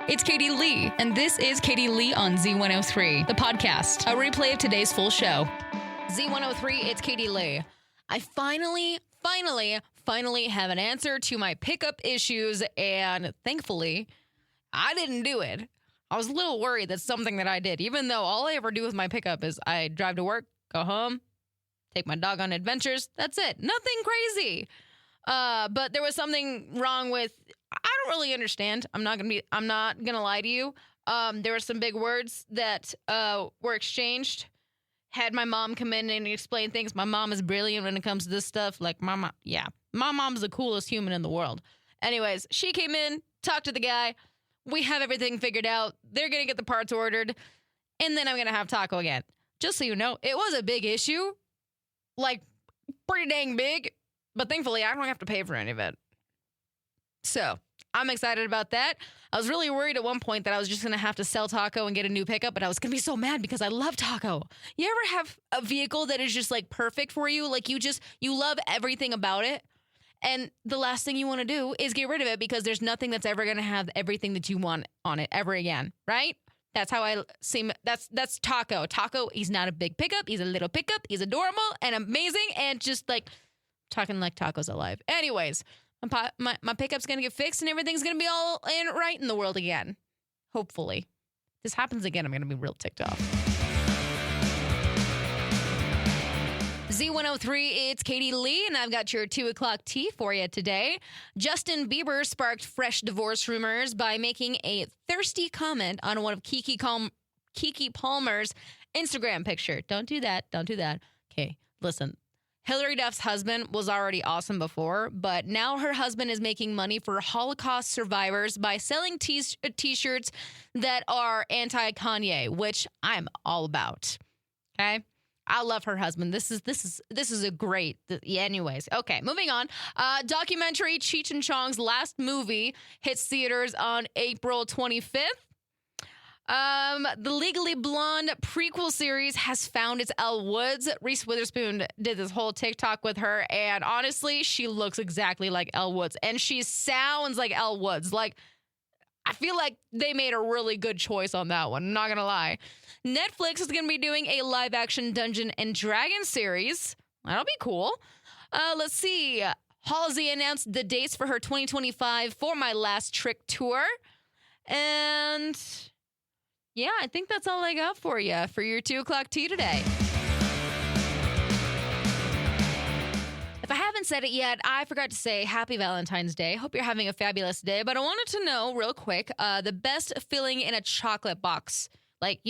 It's Katie Lee, and this is Katie Lee on Z103, the podcast, a replay of today's full show. Z103, it's Katie Lee. I finally have an answer to my pickup issues, and thankfully, I didn't do it. I was a little worried that's something that I did, even though all I ever do with my pickup is I drive to work, go home, take my dog on adventures. That's it. Nothing crazy. But there was something wrong with, I don't really understand. I'm not gonna lie to you. There were some big words that were exchanged. Had my mom come in and explain things. My mom is brilliant when it comes to this stuff. Like, my mom's the coolest human in the world. Anyways, she came in, talked to the guy. We have everything figured out. They're gonna get the parts ordered, and then I'm gonna have taco again. Just so you know, it was a big issue, like pretty dang big. But thankfully, I don't have to pay for any of it. So I'm excited about that. I was really worried at one point that I was just going to have to sell taco and get a new pickup, but I was going to be so mad because I love taco. You ever have a vehicle that is just like perfect for you? Like you love everything about it. And the last thing you want to do is get rid of it because there's nothing that's ever going to have everything that you want on it ever again, right? That's how I see. That's Taco. Taco, he's not a big pickup. He's a little pickup. He's adorable and amazing and just like talking like Taco's alive. Anyways, my pickup's going to get fixed and everything's going to be all right in the world again. Hopefully. If this happens again, I'm going to be real ticked off. Z103, it's Katie Lee, and I've got your 2 o'clock tea for you today. Justin Bieber sparked fresh divorce rumors by making a thirsty comment on one of Keke Palmer's Instagram picture. Don't do that. Don't do that. Okay, listen. Hillary Duff's husband was already awesome before, but now her husband is making money for Holocaust survivors by selling t-shirts that are anti-Kanye, which I'm all about. Okay? I love her husband. This is a great. Anyways, okay, moving on. Documentary Cheech and Chong's last movie hits theaters on April 25th. The Legally Blonde prequel series has found its Elle Woods. Reese Witherspoon did this whole TikTok with her, and honestly, she looks exactly like Elle Woods, and she sounds like Elle Woods. Like, I feel like they made a really good choice on that one. I'm not gonna lie. Netflix is gonna be doing a live-action Dungeons and Dragons series. That'll be cool. Let's see. Halsey announced the dates for her 2025 For My Last Trick tour, and yeah, I think that's all I got for you for your 2 o'clock tea today. If I haven't said it yet, I forgot to say Happy Valentine's Day. Hope you're having a fabulous day. But I wanted to know real quick, the best filling in a chocolate box. Like,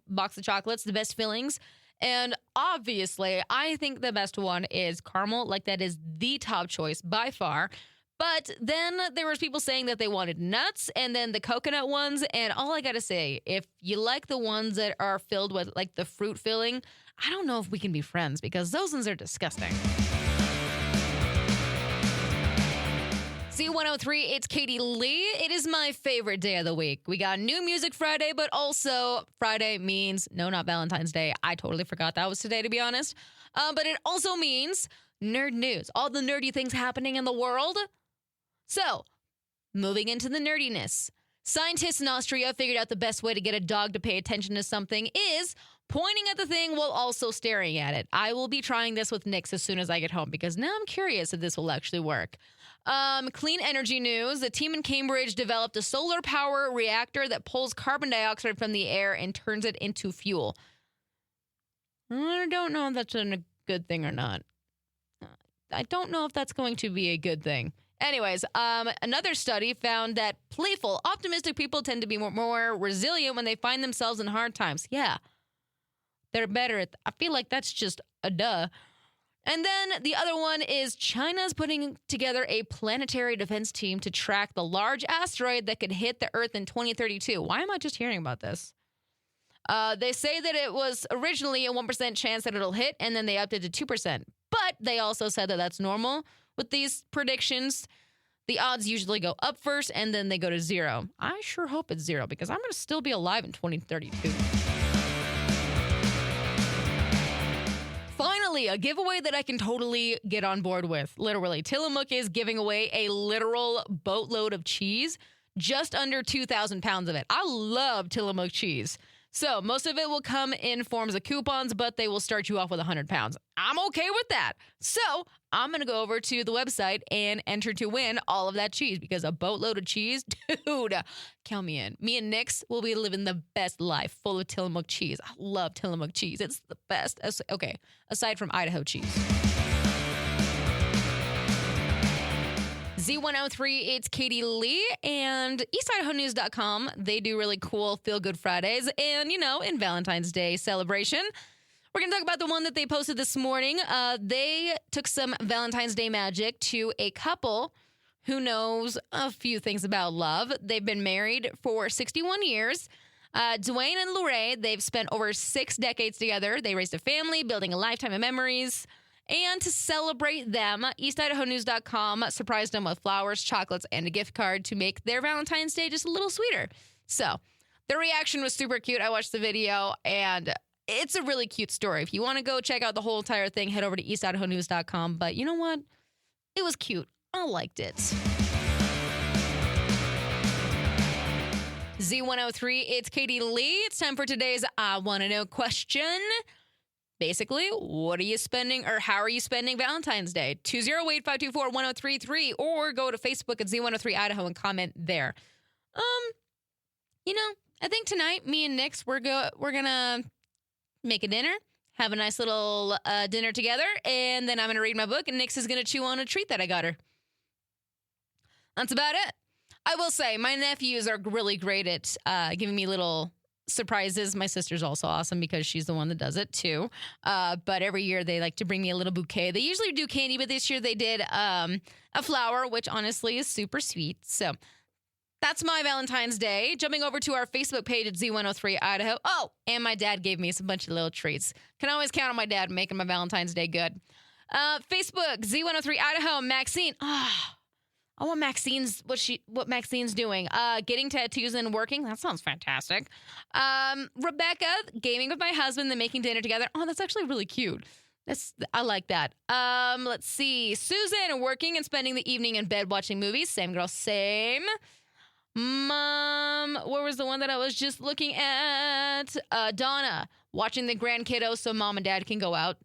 box of chocolates, the best fillings. And obviously, I think the best one is caramel. Like, that is the top choice by far. But then there was people saying that they wanted nuts and then the coconut ones. And all I got to say, if you like the ones that are filled with like the fruit filling, I don't know if we can be friends because those ones are disgusting. Z103, it's Katie Lee. It is my favorite day of the week. We got New Music Friday, but also Friday means, no, not Valentine's Day. I totally forgot that was today, to be honest. But it also means nerd news. All the nerdy things happening in the world. So, moving into the nerdiness. Scientists in Austria figured out the best way to get a dog to pay attention to something is pointing at the thing while also staring at it. I will be trying this with Nix as soon as I get home because now I'm curious if this will actually work. Clean energy news. The team in Cambridge developed a solar power reactor that pulls carbon dioxide from the air and turns it into fuel. I don't know if that's a good thing or not. I don't know if that's going to be a good thing. Anyways, another study found that playful, optimistic people tend to be more resilient when they find themselves in hard times. Yeah, they're better at I feel like that's just a duh. And then the other one is China's putting together a planetary defense team to track the large asteroid that could hit the Earth in 2032. Why am I just hearing about this? They say that it was originally a 1% chance that it'll hit, and then they upped it to 2%. But they also said that that's normal with these predictions. The odds usually go up first, and then they go to 0. I sure hope it's 0, because I'm going to still be alive in 2032. Finally, a giveaway that I can totally get on board with. Literally, Tillamook is giving away a literal boatload of cheese just under 2,000 pounds of it. I love Tillamook cheese. So most of it will come in forms of coupons, but they will start you off with 100 pounds. I'm okay with that. So I'm going to go over to the website and enter to win all of that cheese because a boatload of cheese, dude, count me in. Me and Nix will be living the best life full of Tillamook cheese. I love Tillamook cheese. It's the best. Okay, aside from Idaho cheese. Z103, it's Katie Lee and EastIdahoNews.com. They do really cool feel-good Fridays and, in Valentine's Day celebration. We're going to talk about the one that they posted this morning. They took some Valentine's Day magic to a couple who knows a few things about love. They've been married for 61 years. Dwayne and Lorraine, they've spent over 6 decades together. They raised a family, building a lifetime of memories. And to celebrate them, EastIdahoNews.com surprised them with flowers, chocolates, and a gift card to make their Valentine's Day just a little sweeter. So their reaction was super cute. I watched the video, and it's a really cute story. If you want to go check out the whole entire thing, head over to EastIdahoNews.com. But you know what? It was cute. I liked it. Z103, it's Katie Lee. It's time for today's I Want to Know question. Basically, what are you spending or how are you spending Valentine's Day? 208-524-1033 or go to Facebook at Z103 Idaho and comment there. I think tonight, me and Nix, we're gonna make a dinner, have a nice little dinner together, and then I'm gonna read my book, and Nix is gonna chew on a treat that I got her. That's about it. I will say, my nephews are really great at giving me little surprises. My sister's also awesome because she's the one that does it too. But every year they like to bring me a little bouquet. They usually do candy, but this year they did a flower, which honestly is super sweet. So that's my Valentine's Day. Jumping over to our Facebook page at Z103 Idaho. Oh, and my dad gave me a bunch of little treats. Can always count on my dad making my Valentine's Day good. Facebook, Z103 Idaho, Maxine. I want what Maxine's doing. Getting tattoos and working. That sounds fantastic. Rebecca, gaming with my husband, then making dinner together. Oh, that's actually really cute. I like that. Let's see. Susan, working and spending the evening in bed watching movies. Same girl, same. Mom, where was the one that I was just looking at? Donna, watching the grandkiddos so mom and dad can go out.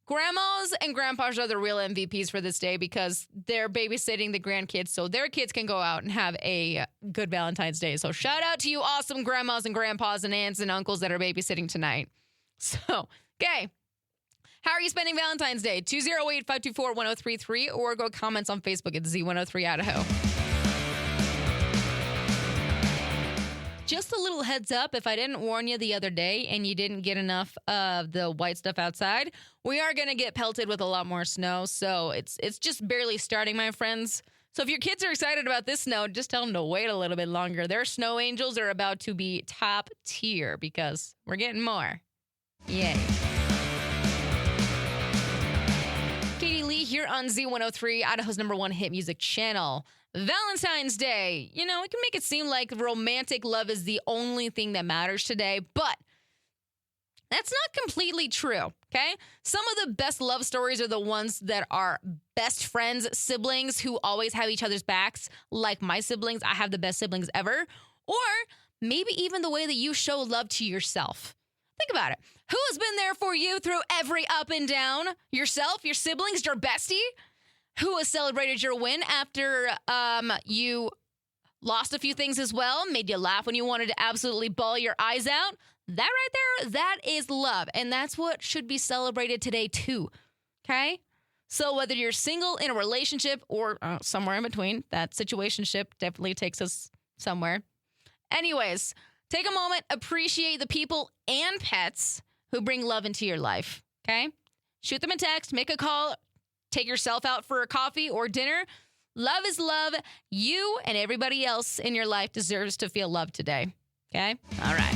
Grandmas and grandpas are the real MVPs for this day because they're babysitting the grandkids so their kids can go out and have a good Valentine's Day. So shout out to you awesome grandmas and grandpas and aunts and uncles that are babysitting tonight. So, okay. How are you spending Valentine's Day? 208-524-1033 or go comments on Facebook at Z103 Idaho. Just a little heads up, if I didn't warn you the other day and you didn't get enough of the white stuff outside, we are going to get pelted with a lot more snow. So it's just barely starting, my friends. So if your kids are excited about this snow, just tell them to wait a little bit longer. Their snow angels are about to be top tier because we're getting more. Yay. Katie Lee here on Z103, Idaho's #1 hit music channel. Valentine's Day. We can make it seem like romantic love is the only thing that matters today, but that's not completely true, okay? Some of the best love stories are the ones that are best friends, siblings who always have each other's backs, like my siblings. I have the best siblings ever. Or maybe even the way that you show love to yourself. Think about it. Who has been there for you through every up and down? Yourself, your siblings, your bestie? Who has celebrated your win after you lost a few things as well, made you laugh when you wanted to absolutely bawl your eyes out? That right there, that is love. And that's what should be celebrated today too, okay? So whether you're single, in a relationship, or somewhere in between, that situationship definitely takes us somewhere. Anyways, take a moment, appreciate the people and pets who bring love into your life, okay? Shoot them a text, make a call, take yourself out for a coffee or dinner. Love is love. You and everybody else in your life deserves to feel loved today. Okay? All right.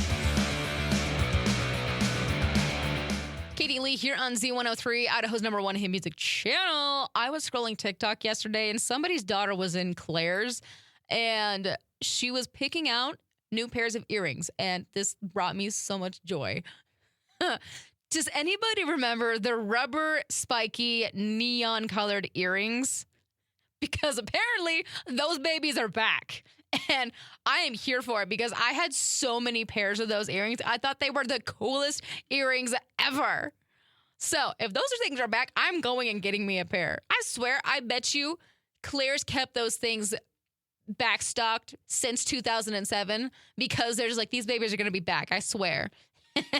Katie Lee here on Z103, Idaho's #1 hit music channel. I was scrolling TikTok yesterday and somebody's daughter was in Claire's and she was picking out new pairs of earrings. And this brought me so much joy. Does anybody remember the rubber, spiky, neon-colored earrings? Because apparently those babies are back. And I am here for it because I had so many pairs of those earrings. I thought they were the coolest earrings ever. So if those things are back, I'm going and getting me a pair. I swear, I bet you Claire's kept those things backstocked since 2007 because they're just like, these babies are going to be back. I swear.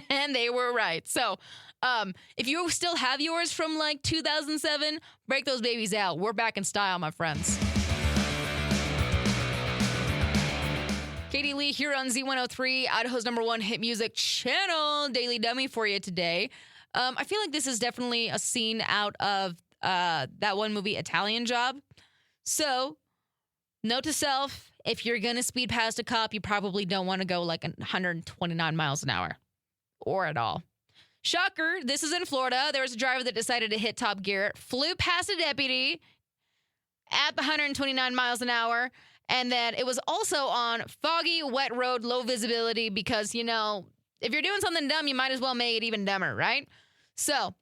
And they were right. So if you still have yours from like 2007, break those babies out. We're back in style, my friends. Katie Lee here on Z103, Idaho's #1 hit music channel. Daily Dummy for you today. I feel like this is definitely a scene out of that one movie, Italian Job. So, note to self, if you're going to speed past a cop, you probably don't want to go like 129 miles an hour. Or at all. Shocker, this is in Florida. There was a driver that decided to hit top gear, flew past a deputy at the 129 miles an hour. And then it was also on foggy, wet road, low visibility because, you know, if you're doing something dumb, you might as well make it even dumber, right? So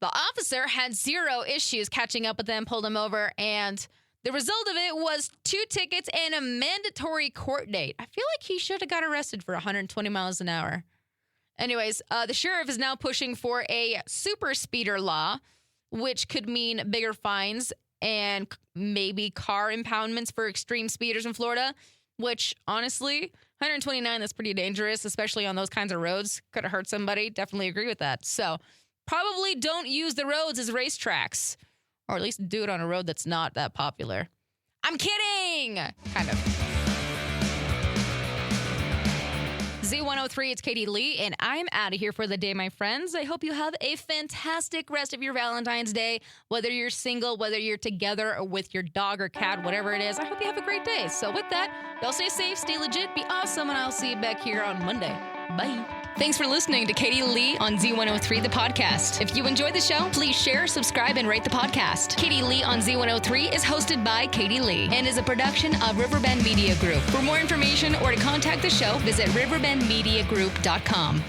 the officer had zero issues catching up with them, pulled him over, and the result of it was 2 tickets and a mandatory court date. I feel like he should have got arrested for 120 miles an hour. Anyways, the sheriff is now pushing for a super speeder law, which could mean bigger fines and maybe car impoundments for extreme speeders in Florida, which honestly, 129, that's pretty dangerous, especially on those kinds of roads. Could have hurt somebody. Definitely agree with that. So probably don't use the roads as racetracks, or at least do it on a road that's not that popular. I'm kidding! Kind of. Z103, it's Katie Lee, and I'm out of here for the day, my friends. I hope you have a fantastic rest of your Valentine's Day, whether you're single, whether you're together, or with your dog or cat, whatever it is. I hope you have a great day. So with that, y'all stay safe, stay legit, be awesome, and I'll see you back here on Monday. Bye. Thanks for listening to Katie Lee on Z103, the podcast. If you enjoyed the show, please share, subscribe, and rate the podcast. Katie Lee on Z103 is hosted by Katie Lee and is a production of Riverbend Media Group. For more information or to contact the show, visit riverbendmediagroup.com.